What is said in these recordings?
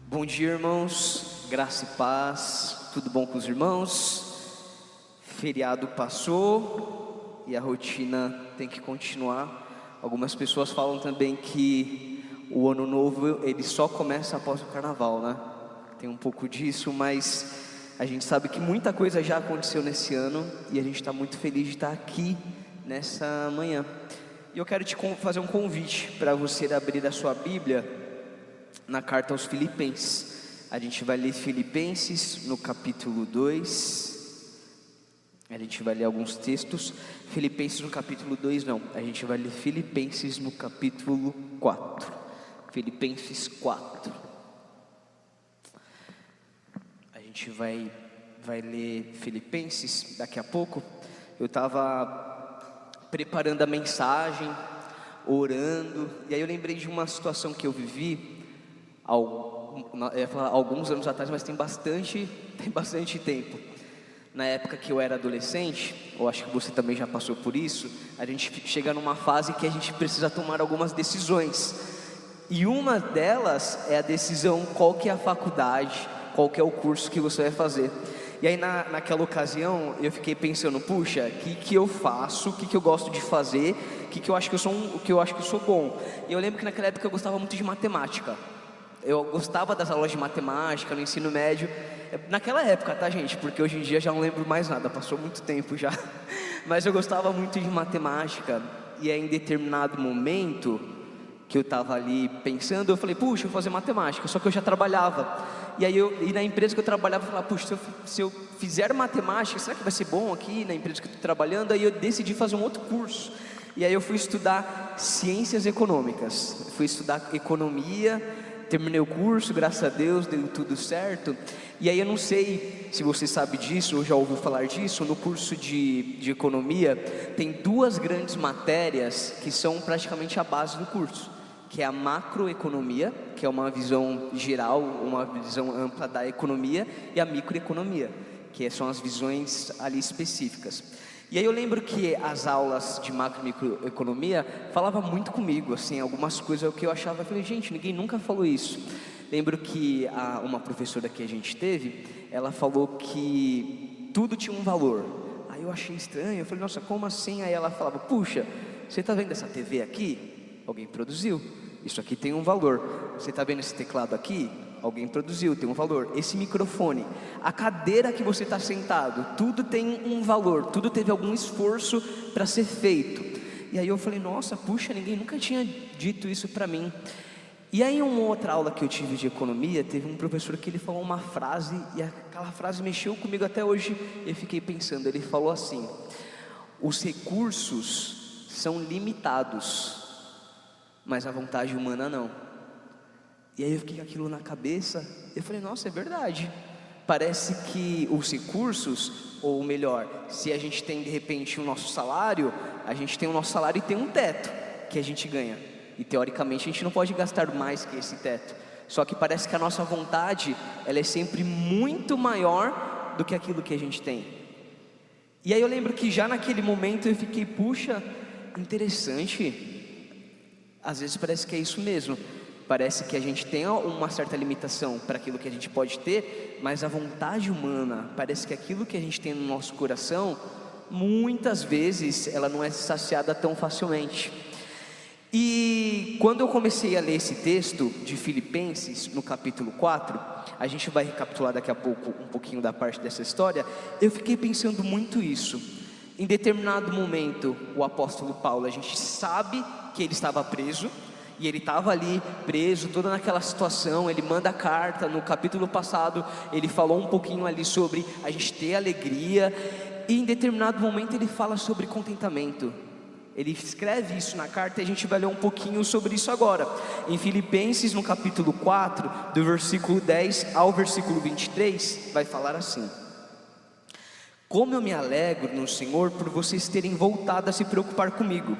Bom dia, irmãos, graça e paz, tudo bom com os irmãos? Feriado passou e a rotina tem que continuar. Algumas pessoas falam também que o ano novo ele só começa após o carnaval, né? Tem um pouco disso, mas a gente sabe que muita coisa já aconteceu nesse ano e a gente está muito feliz de estar aqui nessa manhã. E eu quero te fazer um convite para você abrir a sua Bíblia na carta aos Filipenses. A gente vai ler Filipenses no capítulo 2. A gente vai ler alguns textos. Filipenses no capítulo 2 não, a gente vai ler Filipenses no capítulo 4. Filipenses 4. A gente vai ler Filipenses daqui a pouco. Eu estava preparando a mensagem, orando, e aí eu lembrei de uma situação que eu vivi eu ia falar alguns anos atrás, mas tem bastante tempo. Na época que eu era adolescente, eu acho que você também já passou por isso, a gente chega numa fase que a gente precisa tomar algumas decisões. E uma delas é a decisão qual que é a faculdade, qual que é o curso que você vai fazer. E aí naquela ocasião eu fiquei pensando, puxa, o que eu faço, o que eu gosto de fazer, o que eu acho que eu sou bom. E eu lembro que naquela época eu gostava muito de matemática. Eu gostava das aulas de matemática no ensino médio, naquela época, tá, gente? Porque hoje em dia já não lembro mais nada, passou muito tempo já. Mas eu gostava muito de matemática, e aí em determinado momento que eu estava ali pensando, eu falei, puxa, eu vou fazer matemática, só que eu já trabalhava. E aí e na empresa que eu trabalhava, eu falava, puxa, se eu fizer matemática, será que vai ser bom aqui na empresa que eu estou trabalhando? Aí eu decidi fazer um outro curso. E aí eu fui estudar ciências econômicas, fui estudar economia. Terminei o curso, graças a Deus, deu tudo certo. E aí eu não sei se você sabe disso ou já ouviu falar disso. No curso de economia tem duas grandes matérias que são praticamente a base do curso, que é a macroeconomia, que é uma visão geral, uma visão ampla da economia, e a microeconomia, que são as visões ali específicas. E aí eu lembro que as aulas de macro e microeconomia falavam muito comigo, assim, algumas coisas que eu achava, eu falei, gente, ninguém nunca falou isso. Lembro que uma professora que a gente teve, ela falou que tudo tinha um valor. Aí eu achei estranho, eu falei, nossa, como assim? Aí ela falava, puxa, você está vendo essa TV aqui? Alguém produziu, isso aqui tem um valor. Você está vendo esse teclado aqui? Alguém produziu, tem um valor. Esse microfone, a cadeira que você está sentado, tudo tem um valor, tudo teve algum esforço para ser feito. E aí eu falei, nossa, puxa, ninguém nunca tinha dito isso para mim. E aí em uma outra aula que eu tive de economia, teve um professor que ele falou uma frase, e aquela frase mexeu comigo até hoje. Eu fiquei pensando, ele falou assim, os recursos são limitados, mas a vontade humana não. E aí eu fiquei com aquilo na cabeça, eu falei, nossa, é verdade. Parece que os recursos, ou melhor, se a gente tem de repente o nosso salário, a gente tem o nosso salário e tem um teto que a gente ganha. E teoricamente a gente não pode gastar mais que esse teto. Só que parece que a nossa vontade, ela é sempre muito maior do que aquilo que a gente tem. E aí eu lembro que já naquele momento eu fiquei, puxa, interessante. Às vezes parece que é isso mesmo. Parece que a gente tem uma certa limitação para aquilo que a gente pode ter, mas a vontade humana, parece que aquilo que a gente tem no nosso coração, muitas vezes ela não é saciada tão facilmente. E quando eu comecei a ler esse texto de Filipenses, no capítulo 4, a gente vai recapitular daqui a pouco um pouquinho da parte dessa história, eu fiquei pensando muito isso. Em determinado momento, o apóstolo Paulo, a gente sabe que ele estava preso, e ele estava ali preso, toda naquela situação. Ele manda a carta, no capítulo passado ele falou um pouquinho ali sobre a gente ter alegria, e em determinado momento ele fala sobre contentamento. Ele escreve isso na carta e a gente vai ler um pouquinho sobre isso agora. Em Filipenses, no capítulo 4, do versículo 10 ao versículo 23, vai falar assim: como eu me alegro no Senhor por vocês terem voltado a se preocupar comigo.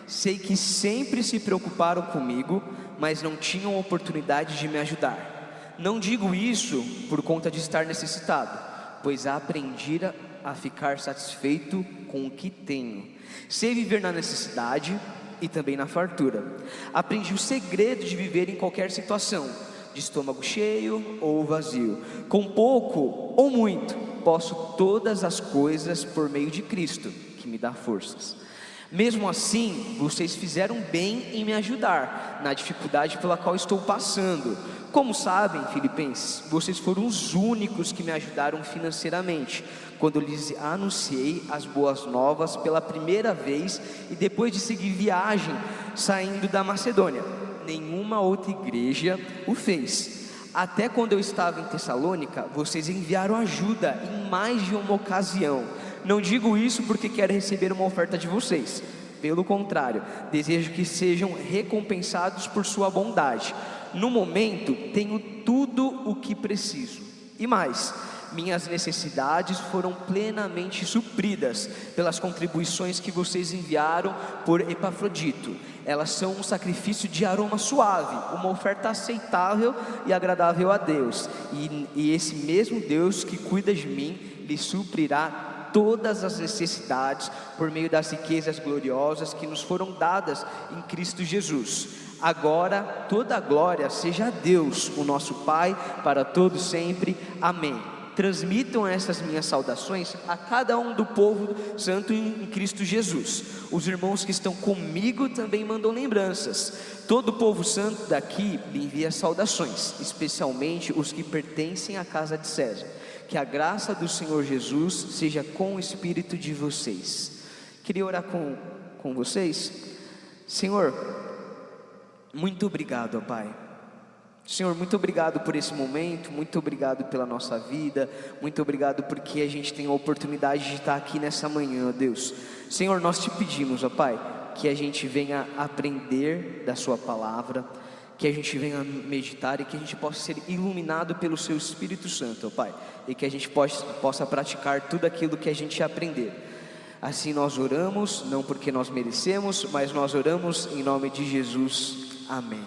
Sei que sempre se preocuparam comigo, mas não tinham oportunidade de me ajudar. Não digo isso por conta de estar necessitado, pois aprendi a ficar satisfeito com o que tenho. Sei viver na necessidade e também na fartura. Aprendi o segredo de viver em qualquer situação, de estômago cheio ou vazio, com pouco ou muito, posso todas as coisas por meio de Cristo, que me dá forças. Mesmo assim, vocês fizeram bem em me ajudar na dificuldade pela qual estou passando. Como sabem, filipenses, vocês foram os únicos que me ajudaram financeiramente, quando lhes anunciei as boas novas pela primeira vez e depois de seguir viagem saindo da Macedônia. Nenhuma outra igreja o fez. Até quando eu estava em Tessalônica, vocês enviaram ajuda em mais de uma ocasião. Não digo isso porque quero receber uma oferta de vocês. Pelo contrário, desejo que sejam recompensados por sua bondade. No momento, tenho tudo o que preciso. E mais, minhas necessidades foram plenamente supridas pelas contribuições que vocês enviaram por Epafrodito. Elas são um sacrifício de aroma suave, uma oferta aceitável e agradável a Deus. E esse mesmo Deus que cuida de mim, lhe suprirá todas as necessidades por meio das riquezas gloriosas que nos foram dadas em Cristo Jesus. Agora toda a glória seja a Deus, o nosso Pai, para todos sempre. Amém. Transmitam essas minhas saudações a cada um do povo santo em Cristo Jesus. Os irmãos que estão comigo também mandam lembranças. Todo o povo santo daqui lhe envia saudações, especialmente os que pertencem à casa de César. Que a graça do Senhor Jesus seja com o espírito de vocês. Queria orar com vocês. Senhor, muito obrigado, ó Pai. Senhor, muito obrigado por esse momento, muito obrigado pela nossa vida, muito obrigado porque a gente tem a oportunidade de estar aqui nessa manhã, ó Deus. Senhor, nós te pedimos, ó Pai, que a gente venha aprender da sua palavra, que a gente venha meditar e que a gente possa ser iluminado pelo seu Espírito Santo, ó Pai, e que a gente possa praticar tudo aquilo que a gente aprender. Assim nós oramos, não porque nós merecemos, mas nós oramos em nome de Jesus. Amém.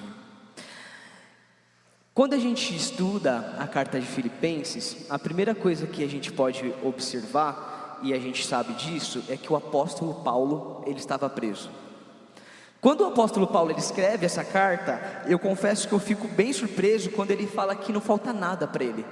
Quando a gente estuda a carta de Filipenses, a primeira coisa que a gente pode observar, e a gente sabe disso, é que o apóstolo Paulo, ele estava preso. Quando o apóstolo Paulo ele escreve essa carta, eu confesso que eu fico bem surpreso quando ele fala que não falta nada para ele,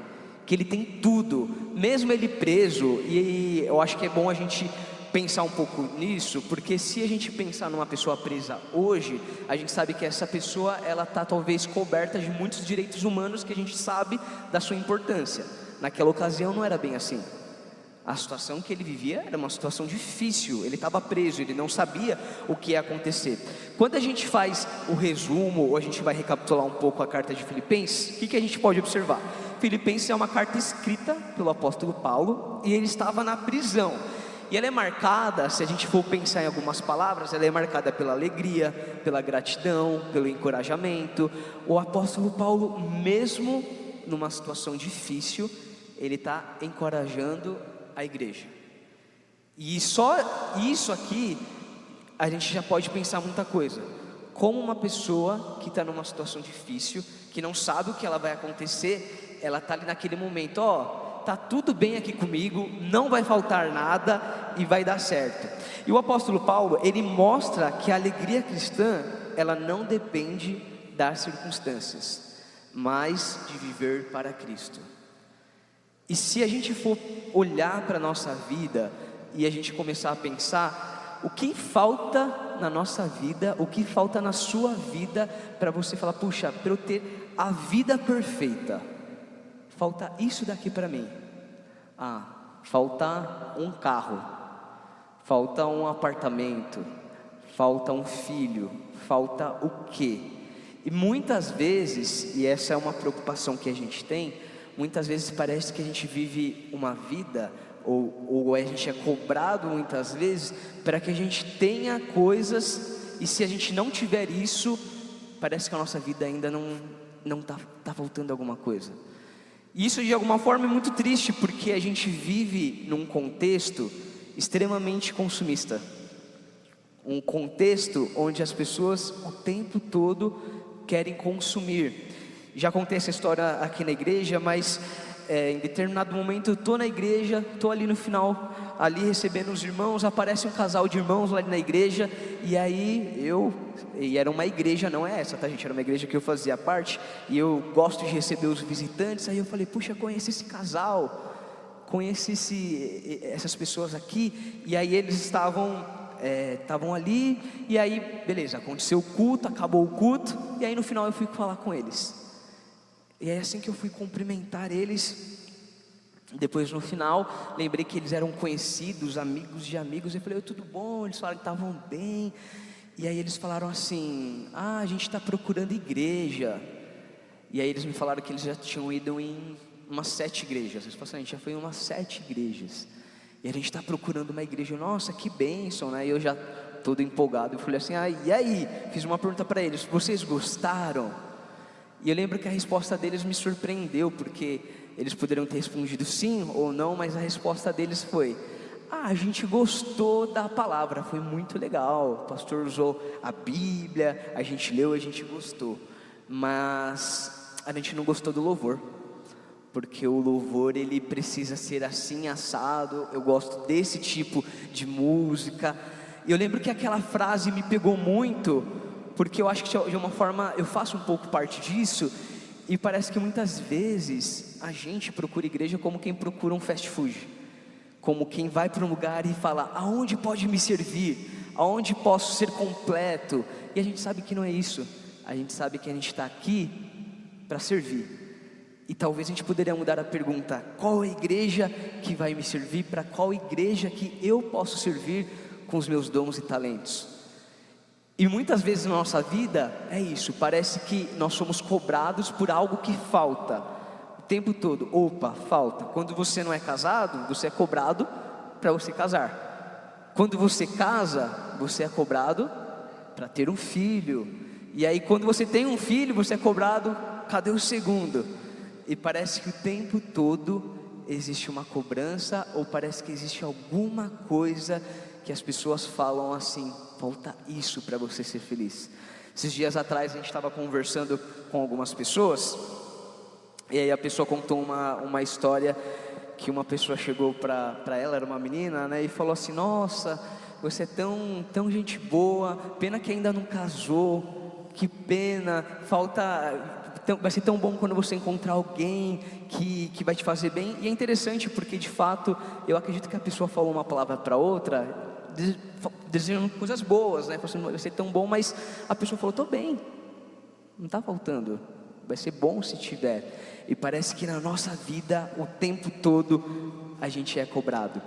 que ele tem tudo, mesmo ele preso. E eu acho que é bom a gente pensar um pouco nisso, porque se a gente pensar numa pessoa presa hoje, a gente sabe que essa pessoa, ela está talvez coberta de muitos direitos humanos que a gente sabe da sua importância. Naquela ocasião não era bem assim. A situação que ele vivia era uma situação difícil, ele estava preso, ele não sabia o que ia acontecer. Quando a gente faz o resumo, ou a gente vai recapitular um pouco a carta de Filipenses, o que a gente pode observar? Filipenses é uma carta escrita pelo apóstolo Paulo, e ele estava na prisão. E ela é marcada, se a gente for pensar em algumas palavras, ela é marcada pela alegria, pela gratidão, pelo encorajamento. O apóstolo Paulo, mesmo numa situação difícil, ele está encorajando a igreja. E só isso aqui, a gente já pode pensar muita coisa. Como uma pessoa que está numa situação difícil, que não sabe o que ela vai acontecer, ela está ali naquele momento, tá tudo bem aqui comigo, não vai faltar nada e vai dar certo. E o apóstolo Paulo, ele mostra que a alegria cristã, ela não depende das circunstâncias, mas de viver para Cristo. E se a gente for olhar para a nossa vida e a gente começar a pensar, o que falta na nossa vida, o que falta na sua vida para você falar, puxa, para eu ter a vida perfeita, falta isso daqui para mim. Falta um carro, falta um apartamento, falta um filho, falta o quê? E muitas vezes, e essa é uma preocupação que a gente tem, muitas vezes parece que a gente vive uma vida, ou a gente é cobrado muitas vezes, para que a gente tenha coisas, e se a gente não tiver isso, parece que a nossa vida ainda não tá faltando alguma coisa. E isso de alguma forma é muito triste, porque a gente vive num contexto extremamente consumista. Um contexto onde as pessoas o tempo todo querem consumir. Já contei essa história aqui na igreja, mas em determinado momento eu estou na igreja, estou ali no final, ali recebendo os irmãos, aparece um casal de irmãos lá na igreja, e aí e era uma igreja, não é essa, tá gente, era uma igreja que eu fazia parte, e eu gosto de receber os visitantes, aí eu falei, puxa, conheci esse casal, conheci essas pessoas aqui, e aí eles estavam ali, e aí, beleza, aconteceu o culto, acabou o culto, e aí no final eu fui falar com eles, e é assim que eu fui cumprimentar eles. Depois no final, lembrei que eles eram conhecidos, amigos de amigos, eu falei, tudo bom? Eles falaram que estavam bem, e aí eles falaram assim, a gente está procurando igreja, e aí eles me falaram que eles já tinham ido em umas 7 igrejas, eles falaram assim, a gente já foi em umas 7 igrejas, e a gente está procurando uma igreja, nossa, que bênção, né? E eu já todo empolgado, eu falei assim, e aí? Fiz uma pergunta para eles, vocês gostaram? E eu lembro que a resposta deles me surpreendeu, porque eles poderiam ter respondido sim ou não, mas a resposta deles foi, a gente gostou da palavra, foi muito legal, o pastor usou a Bíblia, a gente leu, a gente gostou, mas a gente não gostou do louvor, porque o louvor ele precisa ser assim, assado, eu gosto desse tipo de música. E eu lembro que aquela frase me pegou muito, porque eu acho que de uma forma, eu faço um pouco parte disso, e parece que muitas vezes a gente procura igreja como quem procura um fast food, como quem vai para um lugar e fala, aonde pode me servir, aonde posso ser completo, e a gente sabe que não é isso, a gente sabe que a gente está aqui para servir, e talvez a gente poderia mudar a pergunta, qual a igreja que vai me servir, para qual igreja que eu posso servir com os meus dons e talentos. E muitas vezes na nossa vida é isso, parece que nós somos cobrados por algo que falta, o tempo todo, falta. Quando você não é casado, você é cobrado para você casar. Quando você casa, você é cobrado para ter um filho. E aí quando você tem um filho, você é cobrado, cadê o segundo? E parece que o tempo todo existe uma cobrança, ou parece que existe alguma coisa que as pessoas falam assim, falta isso para você ser feliz. Esses dias atrás a gente estava conversando com algumas pessoas, e aí a pessoa contou uma história, que uma pessoa chegou para ela, era uma menina, né, e falou assim, nossa, você é tão gente boa, pena que ainda não casou, que pena, vai ser tão bom quando você encontrar alguém que vai te fazer bem. E é interessante porque de fato, eu acredito que a pessoa falou uma palavra para outra, desejando coisas boas, né? Vai ser tão bom, mas a pessoa falou, estou bem, não está faltando, vai ser bom se tiver. E parece que na nossa vida, o tempo todo, a gente é cobrado.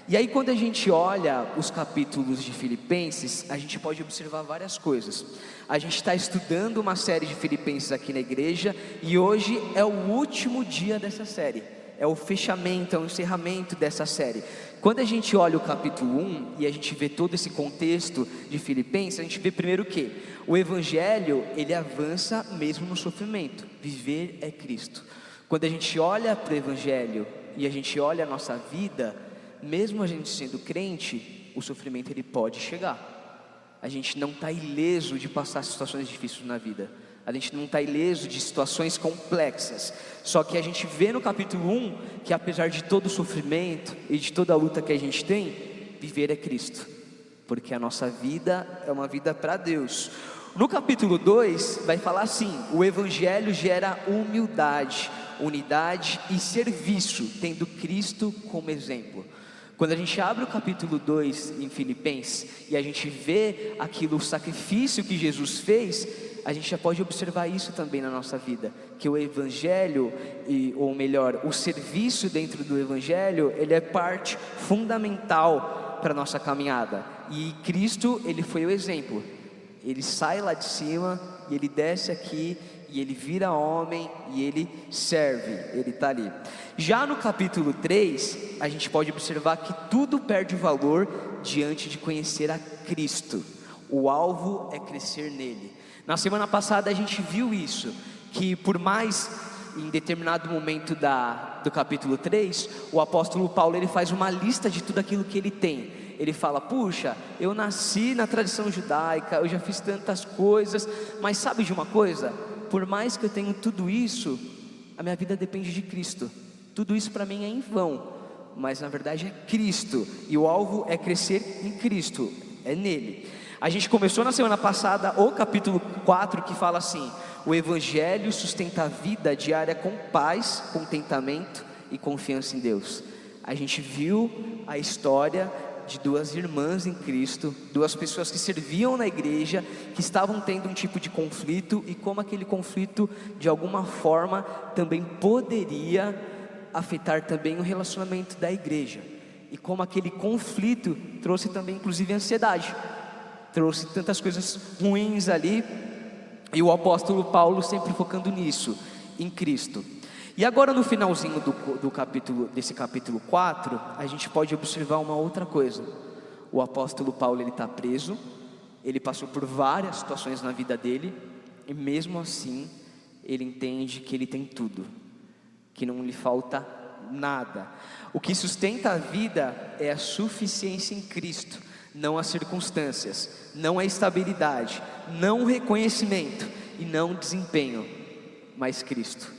E aí quando a gente olha os capítulos de Filipenses, a gente pode observar várias coisas. A gente está estudando uma série de Filipenses aqui na igreja, e hoje é o último dia dessa série, é o fechamento, é o encerramento dessa série. Quando a gente olha o capítulo 1 e a gente vê todo esse contexto de Filipenses, a gente vê primeiro que o Evangelho, ele avança mesmo no sofrimento, viver é Cristo. Quando a gente olha para o Evangelho e a gente olha a nossa vida, mesmo a gente sendo crente, o sofrimento ele pode chegar. A gente não está ileso de passar situações difíceis na vida, a gente não está ileso de situações complexas. Só que a gente vê no capítulo 1 que apesar de todo o sofrimento e de toda a luta que a gente tem, viver é Cristo, porque a nossa vida é uma vida para Deus. No capítulo 2 vai falar assim, o Evangelho gera humildade, unidade e serviço, tendo Cristo como exemplo. Quando a gente abre o capítulo 2 em Filipenses e a gente vê aquilo, o sacrifício que Jesus fez, a gente já pode observar isso também na nossa vida, que o Evangelho, ou melhor, o serviço dentro do Evangelho, ele é parte fundamental para a nossa caminhada. E Cristo, ele foi o exemplo, ele sai lá de cima e ele desce aqui, e ele vira homem e ele serve, ele está ali. Já no capítulo 3, a gente pode observar que tudo perde valor diante de conhecer a Cristo. O alvo é crescer nele. Na semana passada a gente viu isso, que por mais em determinado momento do capítulo 3, o apóstolo Paulo ele faz uma lista de tudo aquilo que ele tem. Ele fala, puxa, eu nasci na tradição judaica, eu já fiz tantas coisas, mas sabe de uma coisa? Por mais que eu tenha tudo isso, a minha vida depende de Cristo. tudo isso para mim é em vão, mas na verdade é Cristo, e o alvo é crescer em Cristo, é nele. A gente começou na semana passada o capítulo 4, que fala assim: o Evangelho sustenta a vida diária com paz, contentamento e confiança em Deus. A gente viu a história de duas irmãs em Cristo, duas pessoas que serviam na igreja, que estavam tendo um tipo de conflito, e como aquele conflito de alguma forma também poderia afetar também o relacionamento da igreja, e como aquele conflito trouxe também inclusive ansiedade, trouxe tantas coisas ruins ali, e o apóstolo Paulo sempre focando nisso, em Cristo. E agora no finalzinho desse capítulo 4, a gente pode observar uma outra coisa. O apóstolo Paulo, ele está preso, ele passou por várias situações na vida dele, e mesmo assim, ele entende que ele tem tudo, que não lhe falta nada. O que sustenta a vida é a suficiência em Cristo, não as circunstâncias, não a estabilidade, não o reconhecimento e não o desempenho, mas Cristo.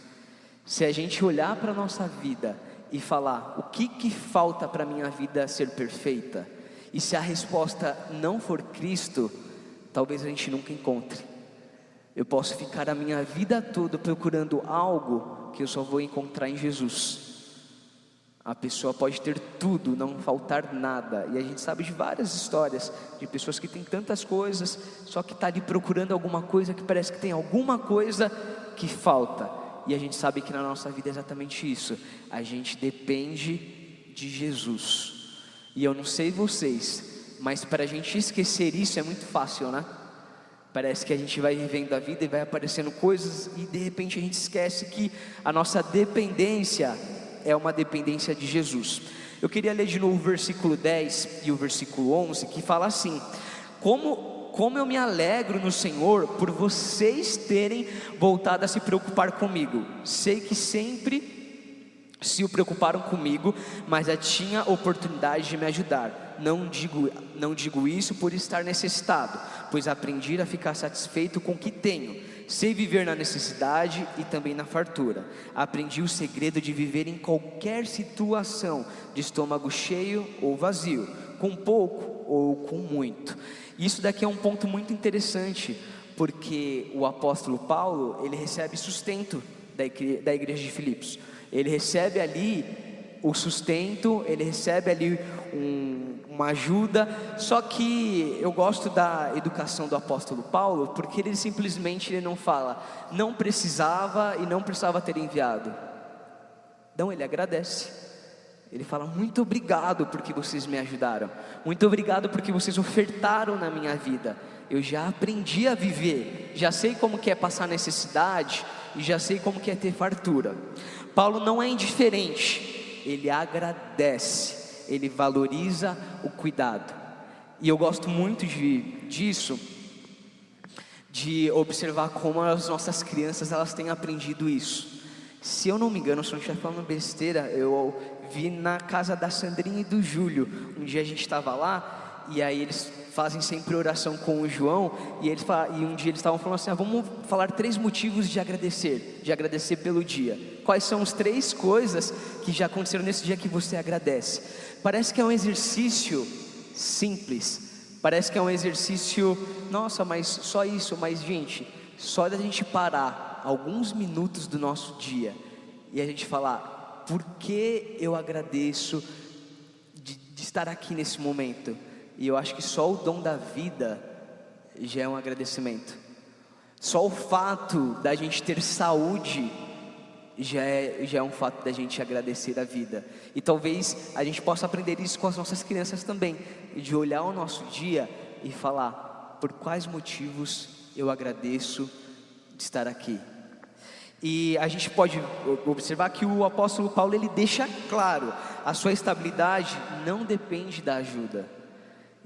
Se a gente olhar para a nossa vida e falar: o que falta para a minha vida ser perfeita? E se a resposta não for Cristo, talvez a gente nunca encontre. Eu posso ficar a minha vida toda procurando algo que eu só vou encontrar em Jesus. A pessoa pode ter tudo, não faltar nada, e a gente sabe de várias histórias de pessoas que têm tantas coisas, só que está ali procurando alguma coisa que parece que tem alguma coisa que falta. E a gente sabe que na nossa vida é exatamente isso. A gente depende de Jesus. E eu não sei vocês, mas para a gente esquecer isso é muito fácil, né? Parece que a gente vai vivendo a vida e vai aparecendo coisas, e de repente a gente esquece que a nossa dependência é uma dependência de Jesus. Eu queria ler de novo o versículo 10 e o versículo 11, que fala assim: Como eu me alegro no Senhor por vocês terem voltado a se preocupar comigo. Sei que sempre se preocuparam comigo, mas já tinha oportunidade de me ajudar. Não digo isso por estar necessitado, pois aprendi a ficar satisfeito com o que tenho. Sei viver na necessidade e também na fartura. Aprendi o segredo de viver em qualquer situação, de estômago cheio ou vazio, com pouco ou com muito. Isso daqui é um ponto muito interessante, porque o apóstolo Paulo, ele recebe sustento da igreja de Filipos. Ele recebe ali o sustento, ele recebe ali uma ajuda. Só que eu gosto da educação do apóstolo Paulo, porque ele simplesmente não fala, não precisava e não precisava ter enviado. Não, ele agradece. Ele fala: muito obrigado porque vocês me ajudaram, muito obrigado porque vocês ofertaram na minha vida. Eu já aprendi a viver, já sei como que é passar necessidade, e já sei como que é ter fartura. Paulo não é indiferente, ele agradece, ele valoriza o cuidado. E eu gosto muito disso, de observar como as nossas crianças, elas têm aprendido isso. Se eu não me engano, se eu não estiver falando besteira, eu vi na casa da Sandrinha e do Júlio. Um dia a gente estava lá, e aí eles fazem sempre oração com o João, e um dia eles estavam falando assim: vamos falar 3 motivos de agradecer pelo dia. Quais são as 3 coisas que já aconteceram nesse dia que você agradece? Parece que é um exercício simples, parece que é um exercício, nossa, mas só isso. Mas gente, só da gente parar alguns minutos do nosso dia e a gente falar: por que eu agradeço de estar aqui nesse momento? E eu acho que só o dom da vida já é um agradecimento. Só o fato da gente ter saúde já é um fato da gente agradecer a vida. E talvez a gente possa aprender isso com as nossas crianças também, de olhar o nosso dia e falar: por quais motivos eu agradeço de estar aqui? E a gente pode observar que o apóstolo Paulo, ele deixa claro: a sua estabilidade não depende da ajuda.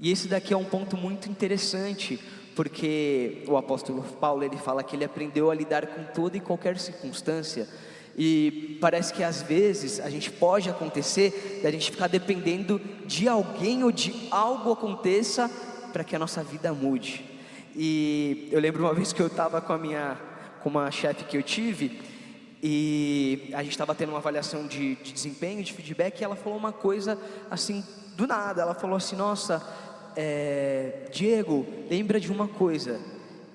E esse daqui é um ponto muito interessante, porque o apóstolo Paulo, ele fala que ele aprendeu a lidar com toda e qualquer circunstância. E parece que às vezes a gente pode acontecer da gente ficar dependendo de alguém ou de algo aconteça para que a nossa vida mude. E eu lembro uma vez que eu estava com uma chefe que eu tive, E a gente estava tendo uma avaliação de desempenho, de feedback, e ela falou uma coisa assim, do nada. Ela falou assim: nossa, Diego, lembra de uma coisa,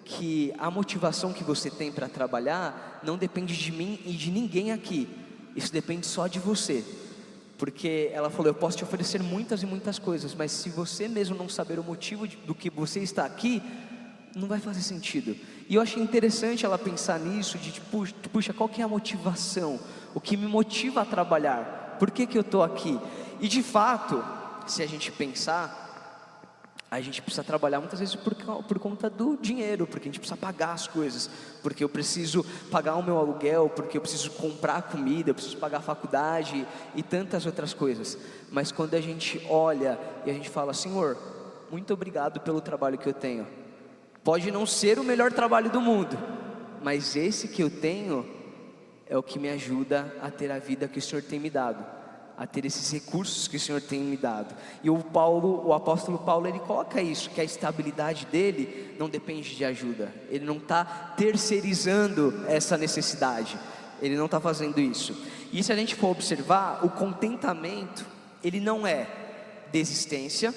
que a motivação que você tem para trabalhar não depende de mim e de ninguém aqui, isso depende só de você. Porque ela falou: eu posso te oferecer muitas e muitas coisas, mas se você mesmo não saber o motivo do que você está aqui, não vai fazer sentido. E eu achei interessante ela pensar nisso, de tipo, puxa, qual que é a motivação? O que me motiva a trabalhar? Por que que eu estou aqui? E de fato, se a gente pensar, a gente precisa trabalhar muitas vezes por conta do dinheiro, porque a gente precisa pagar as coisas, porque eu preciso pagar o meu aluguel, porque eu preciso comprar comida, eu preciso pagar a faculdade e tantas outras coisas. Mas quando a gente olha e a gente fala: Senhor, muito obrigado pelo trabalho que eu tenho. Pode não ser o melhor trabalho do mundo, mas esse que eu tenho é o que me ajuda a ter a vida que o Senhor tem me dado, a ter esses recursos que o Senhor tem me dado. E o apóstolo Paulo, ele coloca isso, que a estabilidade dele não depende de ajuda. Ele não está terceirizando essa necessidade, ele não está fazendo isso. E se a gente for observar, o contentamento, ele não é desistência,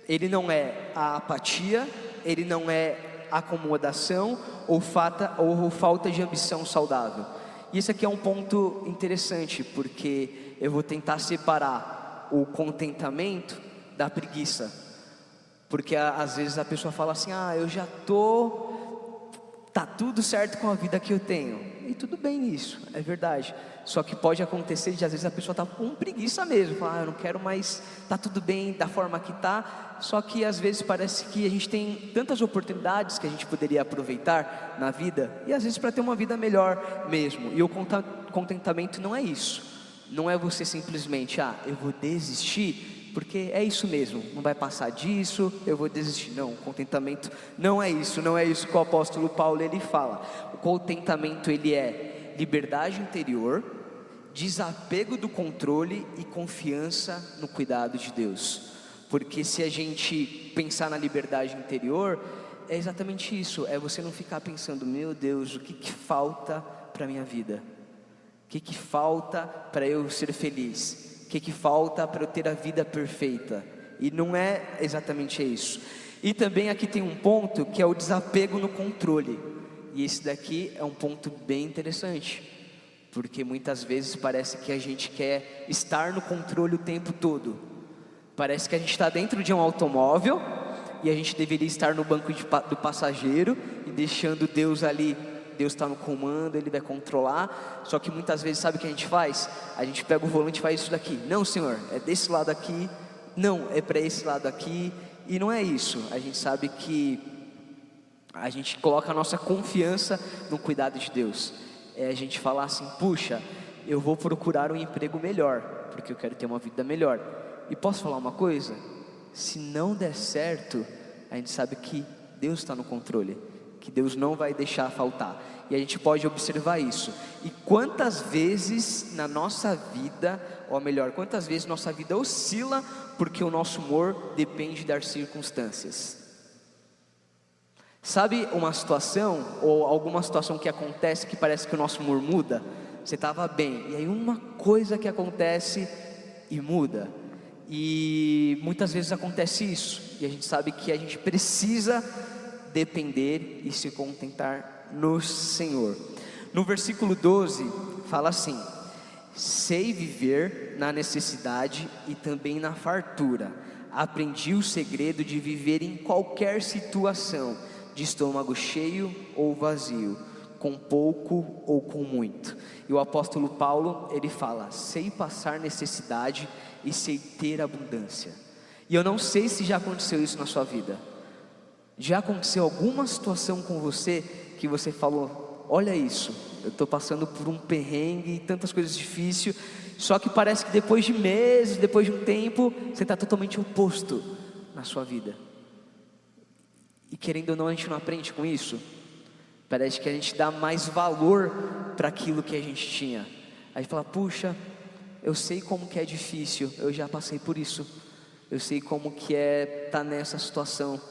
ele não é a apatia, ele não é acomodação ou falta de ambição saudável. E esse aqui é um ponto interessante, porque eu vou tentar separar o contentamento da preguiça. Porque às vezes a pessoa fala assim: eu já tá tudo certo com a vida que eu tenho. E tudo bem nisso, é verdade. Só que pode acontecer de às vezes a pessoa tá com preguiça mesmo, fala: eu não quero mais, tá tudo bem da forma que tá. Só que às vezes parece que a gente tem tantas oportunidades que a gente poderia aproveitar na vida, e às vezes para ter uma vida melhor mesmo. E o contentamento não é isso. Não é você simplesmente: eu vou desistir, porque é isso mesmo, não vai passar disso, eu vou desistir. Não, o contentamento não é isso, não é isso que o apóstolo Paulo ele fala. O contentamento, ele é liberdade interior, desapego do controle e confiança no cuidado de Deus. Porque se a gente pensar na liberdade interior, é exatamente isso, é você não ficar pensando: meu Deus, o que falta para a minha vida? O que falta para eu ser feliz? O que falta para eu ter a vida perfeita? E não é exatamente isso. E também aqui tem um ponto que é o desapego no controle. E esse daqui é um ponto bem interessante, porque muitas vezes parece que a gente quer estar no controle o tempo todo. Parece que a gente está dentro de um automóvel e a gente deveria estar no banco do passageiro e deixando Deus ali. Deus está no comando, Ele vai controlar. Só que muitas vezes, sabe o que a gente faz? A gente pega o volante e faz isso daqui: não, Senhor, é desse lado aqui. Não, é para esse lado aqui. E não é isso. A gente sabe que a gente coloca a nossa confiança no cuidado de Deus. É a gente falar assim: puxa, eu vou procurar um emprego melhor, porque eu quero ter uma vida melhor. E posso falar uma coisa? Se não der certo, a gente sabe que Deus está no controle, que Deus não vai deixar faltar. E a gente pode observar isso. E quantas vezes na nossa vida, ou melhor, quantas vezes nossa vida oscila, porque o nosso humor depende das circunstâncias. Sabe uma situação, ou alguma situação que acontece que parece que o nosso humor muda? Você estava bem, e aí uma coisa que acontece e muda. E muitas vezes acontece isso, e a gente sabe que a gente precisa depender e se contentar no Senhor. No versículo 12 fala assim: sei viver na necessidade e também na fartura, aprendi o segredo de viver em qualquer situação, de estômago cheio ou vazio, com pouco ou com muito. E o apóstolo Paulo, ele fala: sei passar necessidade e sei ter abundância. E eu não sei se já aconteceu isso na sua vida. Já aconteceu alguma situação com você que você falou: olha isso, eu estou passando por um perrengue, tantas coisas difíceis, só que parece que depois de meses, depois de um tempo, você está totalmente oposto na sua vida. E querendo ou não, a gente não aprende com isso. Parece que a gente dá mais valor para aquilo que a gente tinha. A gente fala: puxa, eu sei como que é difícil, eu já passei por isso, eu sei como que é estar nessa situação.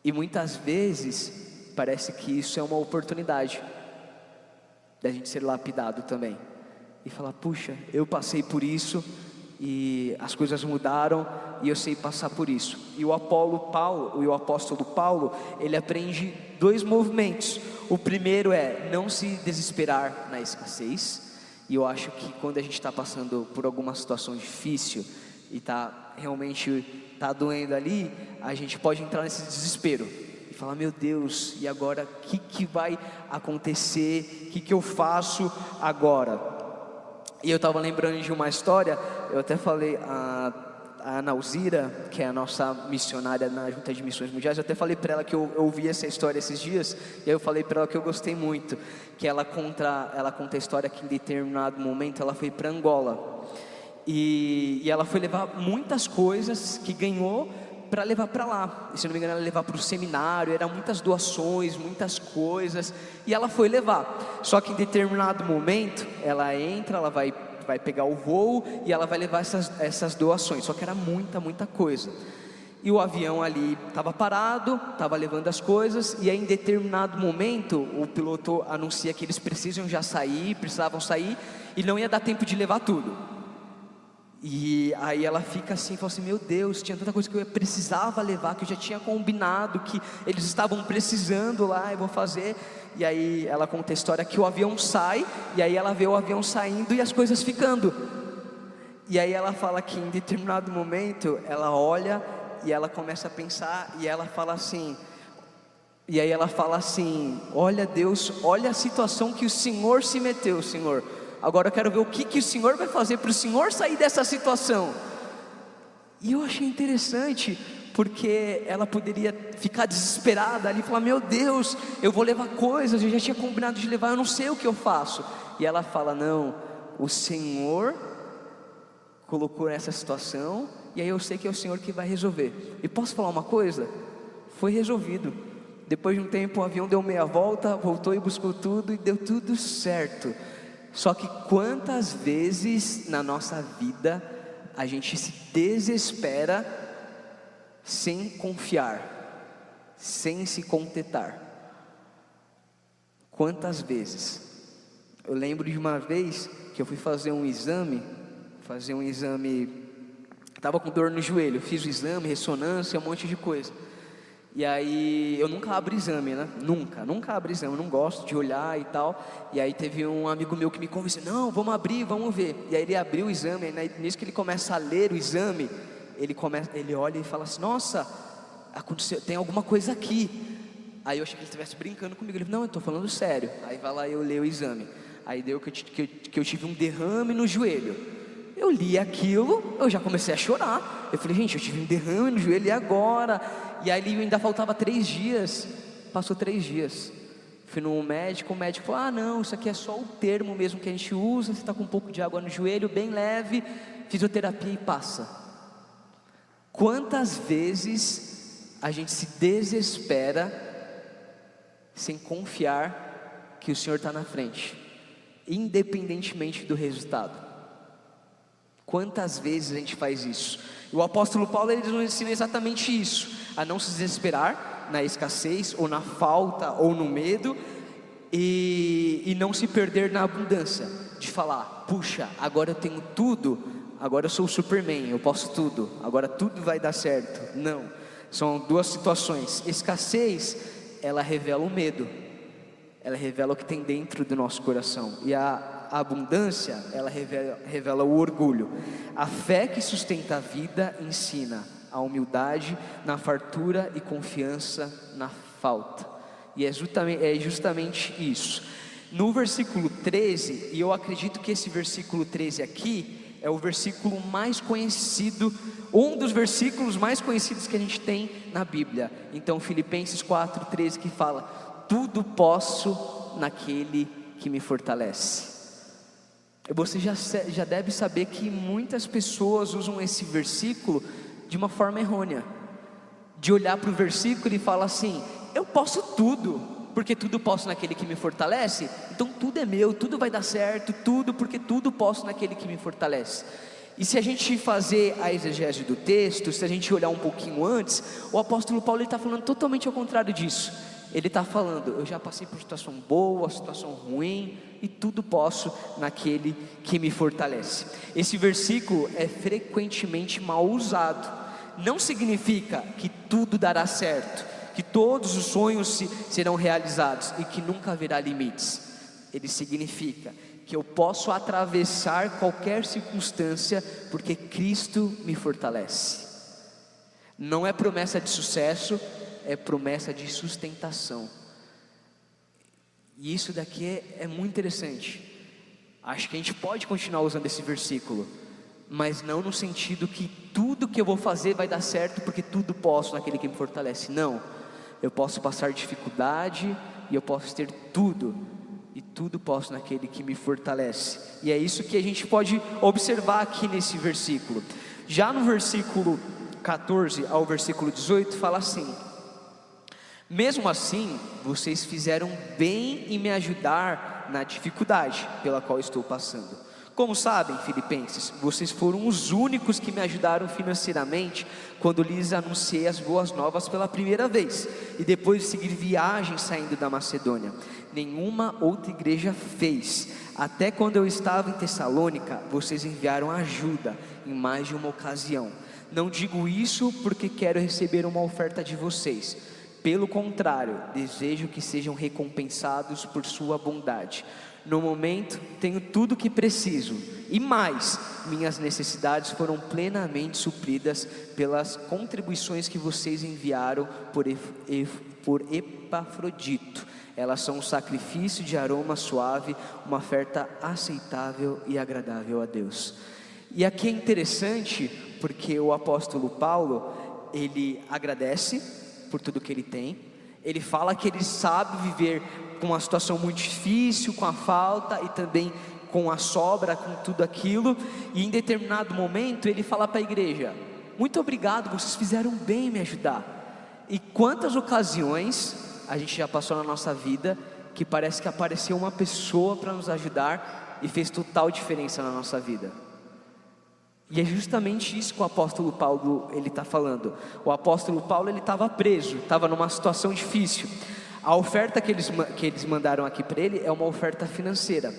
E muitas vezes parece que isso é uma oportunidade. da gente ser lapidado também. E falar, puxa, eu passei por isso e as coisas mudaram e eu sei passar por isso. E o apóstolo Paulo, ele aprende 2 movimentos. O primeiro é não se desesperar na escassez. E eu acho que quando a gente está passando por alguma situação difícil e realmente está doendo ali, a gente pode entrar nesse desespero e falar, meu Deus, e agora o que vai acontecer? O que eu faço agora? E eu estava lembrando de uma história, eu até falei, a Ana Alzira, que é a nossa missionária na Junta de Missões Mundiais, eu até falei para ela que eu ouvi essa história esses dias, e aí eu falei para ela que eu gostei muito, que ela conta a história que em determinado momento ela foi para Angola, e ela foi levar muitas coisas que ganhou para levar para lá, e se não me engano ela levar para o seminário, eram muitas doações, muitas coisas, e ela foi levar, só que em determinado momento, ela vai pegar o voo, e ela vai levar essas doações, só que era muita coisa, e o avião ali estava parado, estava levando as coisas, e aí em determinado momento, o piloto anuncia que eles precisavam sair, e não ia dar tempo de levar tudo. E aí ela fica assim, fala assim, meu Deus, tinha tanta coisa que eu precisava levar, que eu já tinha combinado, que eles estavam precisando lá, eu vou fazer. E aí ela conta a história que o avião sai, e aí ela vê o avião saindo e as coisas ficando. E aí ela fala que em determinado momento, ela olha e ela começa a pensar, e ela fala assim, olha Deus, olha a situação que o Senhor se meteu, Senhor. Agora eu quero ver o que o Senhor vai fazer para o Senhor sair dessa situação. E eu achei interessante, porque ela poderia ficar desesperada ali e falar, meu Deus, eu vou levar coisas, eu já tinha combinado de levar, eu não sei o que eu faço. E ela fala, não, o Senhor colocou nessa situação, e aí eu sei que é o Senhor que vai resolver. E posso falar uma coisa? Foi resolvido. Depois de um tempo o avião deu meia volta, voltou e buscou tudo, e deu tudo certo. Só que quantas vezes na nossa vida a gente se desespera sem confiar, sem se contentar? Quantas vezes? Eu lembro de uma vez que eu fui fazer um exame, estava com dor no joelho, fiz o exame, ressonância, um monte de coisa. E aí, eu nunca abro exame, né? Nunca abro exame, eu não gosto de olhar e tal. E aí teve um amigo meu que me convenceu, não, vamos abrir, vamos ver. E aí ele abriu o exame, e nisso que ele começa a ler o exame, ele olha e fala assim, nossa, aconteceu, tem alguma coisa aqui. Aí eu achei que ele estivesse brincando comigo, ele falou, não, eu estou falando sério. Aí vai lá e eu leio o exame. Aí deu que eu tive um derrame no joelho. Eu li aquilo, eu já comecei a chorar. Eu falei, gente, eu tive um derrame no joelho, e agora? E aí ainda faltava 3 dias, passou 3 dias. Fui no médico, o médico falou, ah não, isso aqui é só o termo mesmo que a gente usa, você está com um pouco de água no joelho, bem leve, fisioterapia e passa. Quantas vezes a gente se desespera sem confiar que o Senhor está na frente, independentemente do resultado? Quantas vezes a gente faz isso? E o apóstolo Paulo, ele nos ensina exatamente isso, a não se desesperar na escassez, ou na falta, ou no medo, e não se perder na abundância, de falar, puxa, agora eu tenho tudo, agora eu sou o Superman, eu posso tudo, agora tudo vai dar certo. Não, são 2 situações. Escassez, ela revela o medo, ela revela o que tem dentro do nosso coração, e a abundância, ela revela o orgulho. A fé que sustenta a vida ensina a humildade na fartura e confiança na falta. E é justamente isso. No versículo 13, e eu acredito que esse versículo 13 aqui é o versículo mais conhecido, um dos versículos mais conhecidos que a gente tem na Bíblia. Então Filipenses 4:13, que fala, tudo posso naquele que me fortalece. Você já deve saber que muitas pessoas usam esse versículo de uma forma errônea, de olhar para o versículo e falar assim, eu posso tudo, porque tudo posso naquele que me fortalece, então tudo é meu, tudo vai dar certo, tudo, porque tudo posso naquele que me fortalece. E se a gente fazer a exegese do texto, se a gente olhar um pouquinho antes, o apóstolo Paulo está falando totalmente ao contrário disso. ele está falando: eu já passei por situação boa, situação ruim, e tudo posso naquele que me fortalece. Esse versículo é frequentemente mal usado. Não significa que tudo dará certo, que todos os sonhos serão realizados e que nunca haverá limites. Ele significa que eu posso atravessar qualquer circunstância porque Cristo me fortalece. Não é promessa de sucesso, é promessa de sustentação. E isso daqui é muito interessante. Acho que a gente pode continuar usando esse versículo, mas não no sentido que tudo que eu vou fazer vai dar certo porque tudo posso naquele que me fortalece. Não, eu posso passar dificuldade e eu posso ter tudo, e tudo posso naquele que me fortalece. E é isso que a gente pode observar aqui nesse versículo. Já no versículo 14 ao versículo 18 fala assim: mesmo assim, vocês fizeram bem em me ajudar na dificuldade pela qual estou passando. Como sabem, filipenses, vocês foram os únicos que me ajudaram financeiramente quando lhes anunciei as boas novas pela primeira vez, e depois de seguir viagem saindo da Macedônia. Nenhuma outra igreja fez. Até quando eu estava em Tessalônica, vocês enviaram ajuda em mais de uma ocasião. Não digo isso porque quero receber uma oferta de vocês. Pelo contrário, desejo que sejam recompensados por sua bondade. No momento, tenho tudo o que preciso, e mais, minhas necessidades foram plenamente supridas pelas contribuições que vocês enviaram por Epafrodito. Elas são um sacrifício de aroma suave, uma oferta aceitável e agradável a Deus. E aqui é interessante, porque o apóstolo Paulo, ele agradece por tudo que ele tem. Ele fala que ele sabe viver com uma situação muito difícil, com a falta e também com a sobra, com tudo aquilo. E em determinado momento ele fala para a igreja: muito obrigado, vocês fizeram bem em me ajudar. E quantas ocasiões a gente já passou na nossa vida que parece que apareceu uma pessoa para nos ajudar e fez total diferença na nossa vida. E é justamente isso que o apóstolo Paulo ele está falando. O apóstolo Paulo ele estava preso, estava numa situação difícil. A oferta que eles mandaram aqui para ele é uma oferta financeira.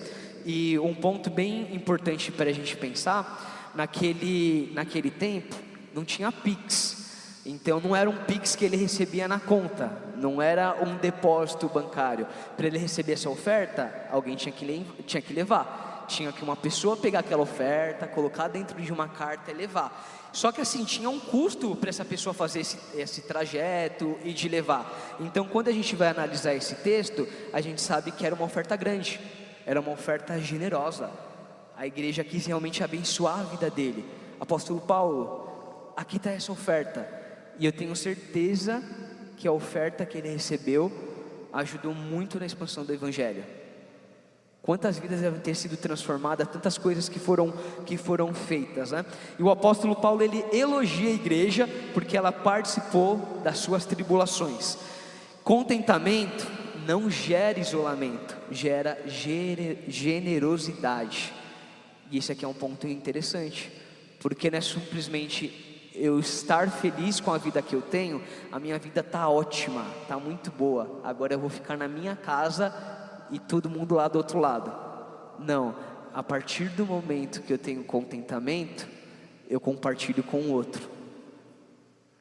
E um ponto bem importante para a gente pensar, naquele tempo não tinha Pix. Então não era um Pix que ele recebia na conta, não era um depósito bancário. Para ele receber essa oferta, alguém tinha que levar. Tinha que uma pessoa pegar aquela oferta, colocar dentro de uma carta e levar. Só que assim, tinha um custo para essa pessoa fazer esse trajeto e de levar. Então quando a gente vai analisar esse texto, a gente sabe que era uma oferta grande, era uma oferta generosa. A igreja quis realmente abençoar a vida dele. Apóstolo Paulo, aqui está essa oferta. E eu tenho certeza que a oferta que ele recebeu ajudou muito na expansão do evangelho. Quantas vidas devem ter sido transformadas, tantas coisas que foram feitas, né? E o apóstolo Paulo ele elogia a igreja porque ela participou das suas tribulações. Contentamento não gera isolamento, gera generosidade. E esse aqui é um ponto interessante, porque não é simplesmente eu estar feliz com a vida que eu tenho. A minha vida está ótima, está muito boa, agora eu vou ficar na minha casa e todo mundo lá do outro lado. Não, a partir do momento que eu tenho contentamento, eu compartilho com o outro,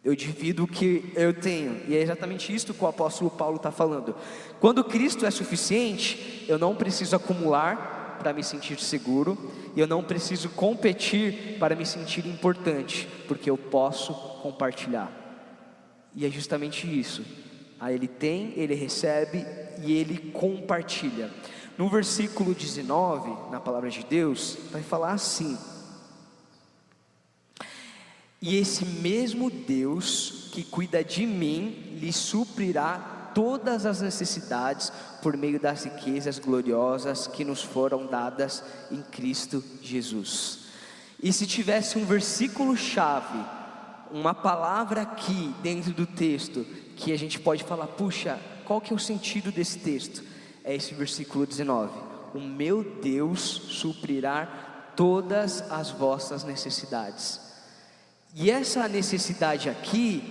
eu divido o que eu tenho. E é exatamente isso que o apóstolo Paulo está falando. Quando Cristo é suficiente, eu não preciso acumular para me sentir seguro, e eu não preciso competir para me sentir importante, porque eu posso compartilhar. E é justamente isso. Aí ele tem, ele recebe e ele compartilha. No versículo 19, na palavra de Deus, vai falar assim: e esse mesmo Deus que cuida de mim, lhe suprirá todas as necessidades por meio das riquezas gloriosas que nos foram dadas em Cristo Jesus. E se tivesse um versículo chave, uma palavra aqui dentro do texto, que a gente pode falar, puxa, qual que é o sentido desse texto? É esse versículo 19: o meu Deus suprirá todas as vossas necessidades. E essa necessidade aqui,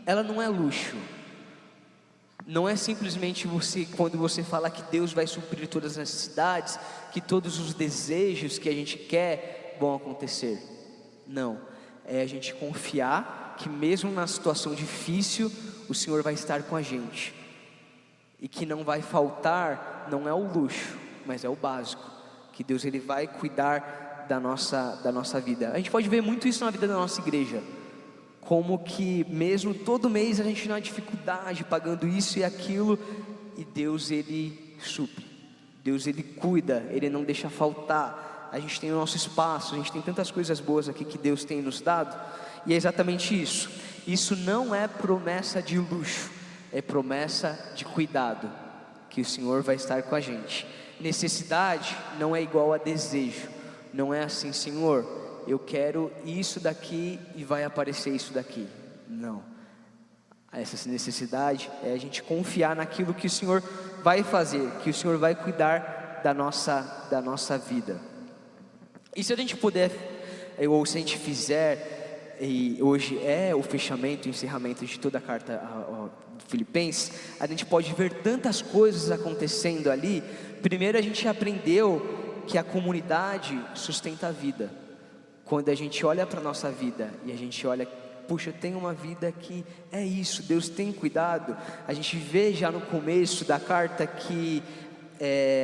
ela não é luxo. Não é simplesmente você, quando você fala que Deus vai suprir todas as necessidades, que todos os desejos que a gente quer vão acontecer. Não, é a gente confiar que mesmo na situação difícil, o Senhor vai estar com a gente. E que não vai faltar, não é o luxo, mas é o básico. Que Deus ele vai cuidar da nossa vida. A gente pode ver muito isso na vida da nossa igreja. Como que mesmo todo mês a gente na dificuldade, pagando isso e aquilo, e Deus ele supre, Deus ele cuida, ele não deixa faltar. A gente tem o nosso espaço, a gente tem tantas coisas boas aqui que Deus tem nos dado, e é exatamente isso. Isso não é promessa de luxo, é promessa de cuidado, que o Senhor vai estar com a gente. Necessidade não é igual a desejo, não é assim, Senhor, eu quero isso daqui e vai aparecer isso daqui. Não, essa necessidade é a gente confiar naquilo que o Senhor vai fazer, que o Senhor vai cuidar da nossa vida. E se a gente puder, ou se a gente fizer, e hoje é o fechamento, o encerramento de toda a carta de Filipenses, a gente pode ver tantas coisas acontecendo ali. Primeiro a gente aprendeu que a comunidade sustenta a vida. Quando a gente olha para a nossa vida e a gente olha, puxa, eu tenho uma vida que é isso, Deus tem cuidado. A gente vê já no começo da carta que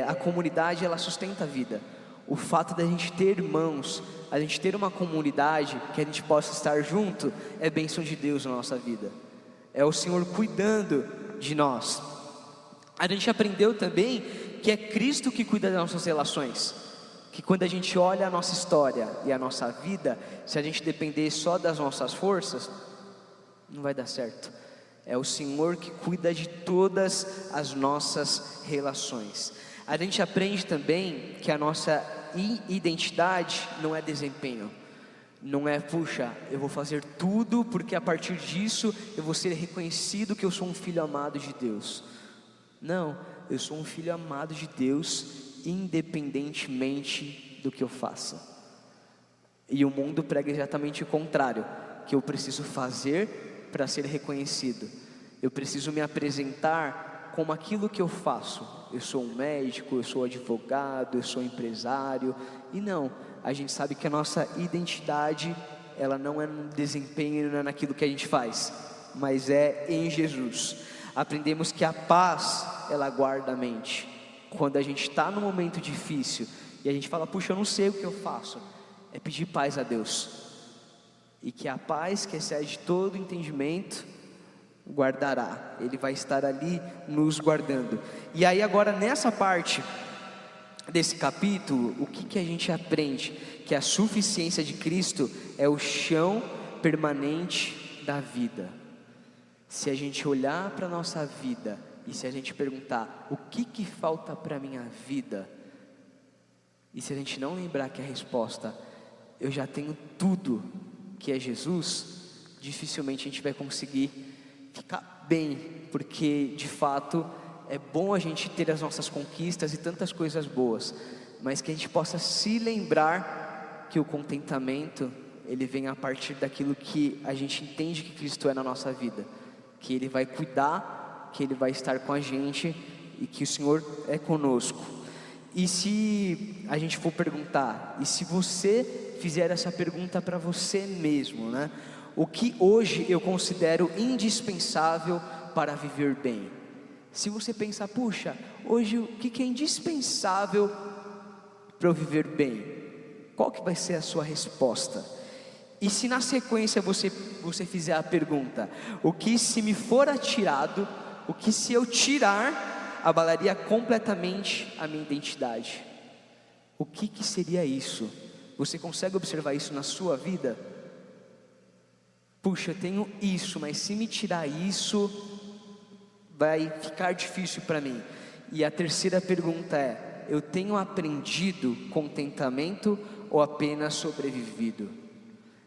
a comunidade ela sustenta a vida. O fato da gente ter irmãos, a gente ter uma comunidade que a gente possa estar junto, é bênção de Deus na nossa vida. É o Senhor cuidando de nós. A gente aprendeu também que é Cristo que cuida das nossas relações. Que quando a gente olha a nossa história e a nossa vida, se a gente depender só das nossas forças, não vai dar certo. É o Senhor que cuida de todas as nossas relações. A gente aprende também que a nossa identidade não é desempenho. Não é, puxa, eu vou fazer tudo porque a partir disso eu vou ser reconhecido que eu sou um filho amado de Deus. Não, eu sou um filho amado de Deus independentemente do que eu faça. E o mundo prega exatamente o contrário, que eu preciso fazer para ser reconhecido. Eu preciso me apresentar como aquilo que eu faço. Eu sou um médico, eu sou advogado, eu sou empresário. E não, a gente sabe que a nossa identidade, ela não é no desempenho, não é naquilo que a gente faz, mas é em Jesus. Aprendemos que a paz, ela guarda a mente. Quando a gente está num momento difícil e a gente fala, puxa, eu não sei o que eu faço, é pedir paz a Deus. E que a paz que excede todo entendimento guardará. Ele vai estar ali nos guardando. E aí agora nessa parte desse capítulo, o que a gente aprende? Que a suficiência de Cristo é o chão permanente da vida. Se a gente olhar para a nossa vida e se a gente perguntar, o que falta para a minha vida? E se a gente não lembrar que a resposta, eu já tenho tudo que é Jesus, dificilmente a gente vai conseguir ficar bem, porque de fato é bom a gente ter as nossas conquistas e tantas coisas boas, mas que a gente possa se lembrar que o contentamento, ele vem a partir daquilo que a gente entende que Cristo é na nossa vida, que Ele vai cuidar, que Ele vai estar com a gente e que o Senhor é conosco. E se a gente for perguntar, e se você fizer essa pergunta para você mesmo, né? O que hoje eu considero indispensável para viver bem? Se você pensar, puxa, hoje o que é indispensável para eu viver bem? Qual que vai ser a sua resposta? E se na sequência você fizer a pergunta, o que se me for atirado, o que se eu tirar, abalaria completamente a minha identidade? O que seria isso? Você consegue observar isso na sua vida? Puxa, eu tenho isso, mas se me tirar isso, vai ficar difícil para mim. E a terceira pergunta é, eu tenho aprendido contentamento ou apenas sobrevivido?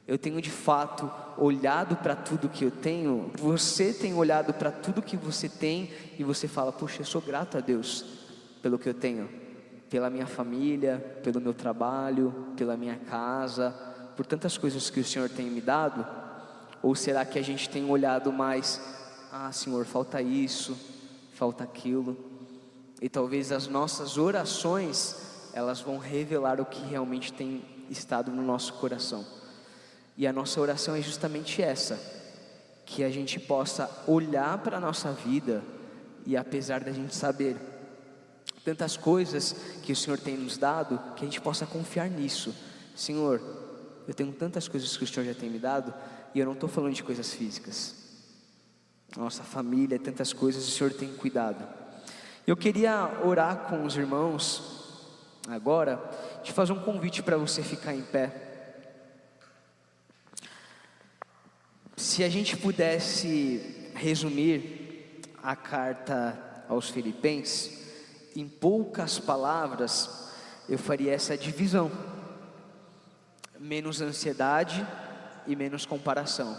Eu tenho de fato olhado para tudo que eu tenho? Você tem olhado para tudo que você tem e você fala, puxa, eu sou grato a Deus pelo que eu tenho, pela minha família, pelo meu trabalho, pela minha casa, por tantas coisas que o Senhor tem me dado? Ou será que a gente tem olhado mais, Senhor, falta isso, falta aquilo. E talvez as nossas orações, elas vão revelar o que realmente tem estado no nosso coração. E a nossa oração é justamente essa, que a gente possa olhar para a nossa vida e, apesar da gente saber tantas coisas que o Senhor tem nos dado, que a gente possa confiar nisso. Senhor, eu tenho tantas coisas que o Senhor já tem me dado, e eu não estou falando de coisas físicas. Nossa família, tantas coisas o Senhor tem cuidado. Eu queria orar com os irmãos agora, te fazer um convite para você ficar em pé. Se a gente pudesse resumir a carta aos Filipenses, em poucas palavras, eu faria essa divisão: menos ansiedade e menos comparação,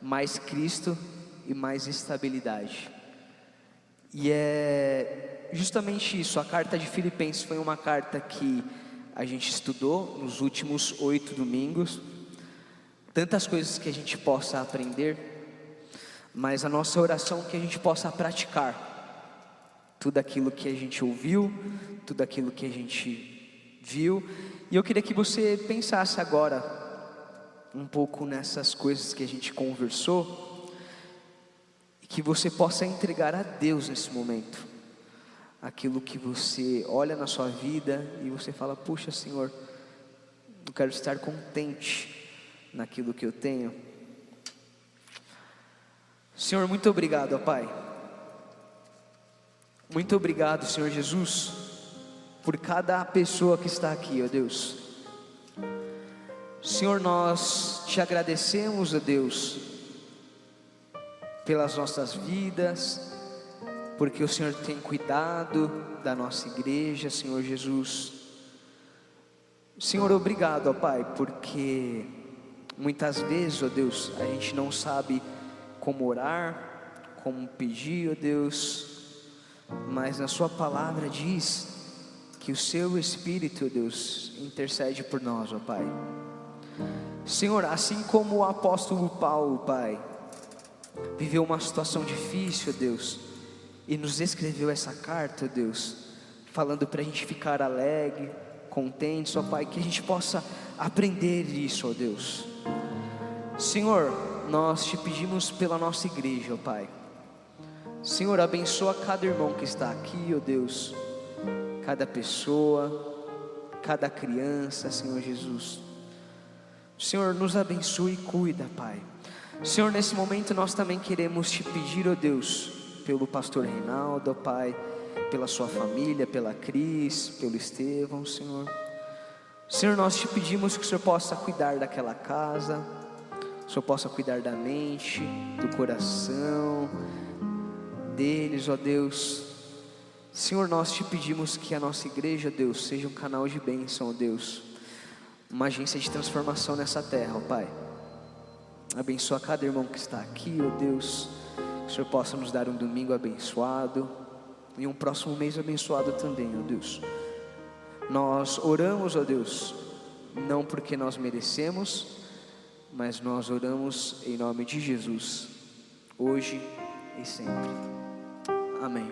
mais Cristo e mais estabilidade. E é justamente isso. A carta de Filipenses foi uma carta que a gente estudou nos últimos 8 domingos, tantas coisas que a gente possa aprender, mas a nossa oração é que a gente possa praticar tudo aquilo que a gente ouviu, tudo aquilo que a gente viu. E eu queria que você pensasse agora um pouco nessas coisas que a gente conversou, e que você possa entregar a Deus nesse momento aquilo que você olha na sua vida e você fala: puxa, Senhor, eu quero estar contente naquilo que eu tenho. Senhor, muito obrigado, ó Pai. Muito obrigado, Senhor Jesus, por cada pessoa que está aqui, ó Deus. Senhor, nós te agradecemos, ó Deus, pelas nossas vidas, porque o Senhor tem cuidado da nossa igreja, Senhor Jesus. Senhor, obrigado, ó Pai, porque muitas vezes, ó Deus, a gente não sabe como orar, como pedir, ó Deus, mas na sua palavra diz que o seu Espírito, ó Deus, intercede por nós, ó Pai. Senhor, assim como o apóstolo Paulo, Pai, viveu uma situação difícil, ó Deus, e nos escreveu essa carta, ó Deus, falando para a gente ficar alegre, contente, ó Pai, que a gente possa aprender isso, ó Deus. Senhor, nós te pedimos pela nossa igreja, ó Pai. Senhor, abençoa cada irmão que está aqui, ó Deus, cada pessoa, cada criança, Senhor Jesus. Senhor, nos abençoe e cuida, Pai. Senhor, nesse momento nós também queremos te pedir, ó Deus, pelo pastor Reinaldo, ó Pai, pela sua família, pela Cris, pelo Estevão, Senhor. Senhor, nós te pedimos que o Senhor possa cuidar daquela casa, o Senhor possa cuidar da mente, do coração deles, ó Deus. Senhor, nós te pedimos que a nossa igreja, Deus, seja um canal de bênção, ó Deus, uma agência de transformação nessa terra, ó Pai. Abençoa cada irmão que está aqui, ó Deus, que o Senhor possa nos dar um domingo abençoado e um próximo mês abençoado também, ó Deus. Nós oramos, ó Deus, não porque nós merecemos, mas nós oramos em nome de Jesus, hoje e sempre. Amém.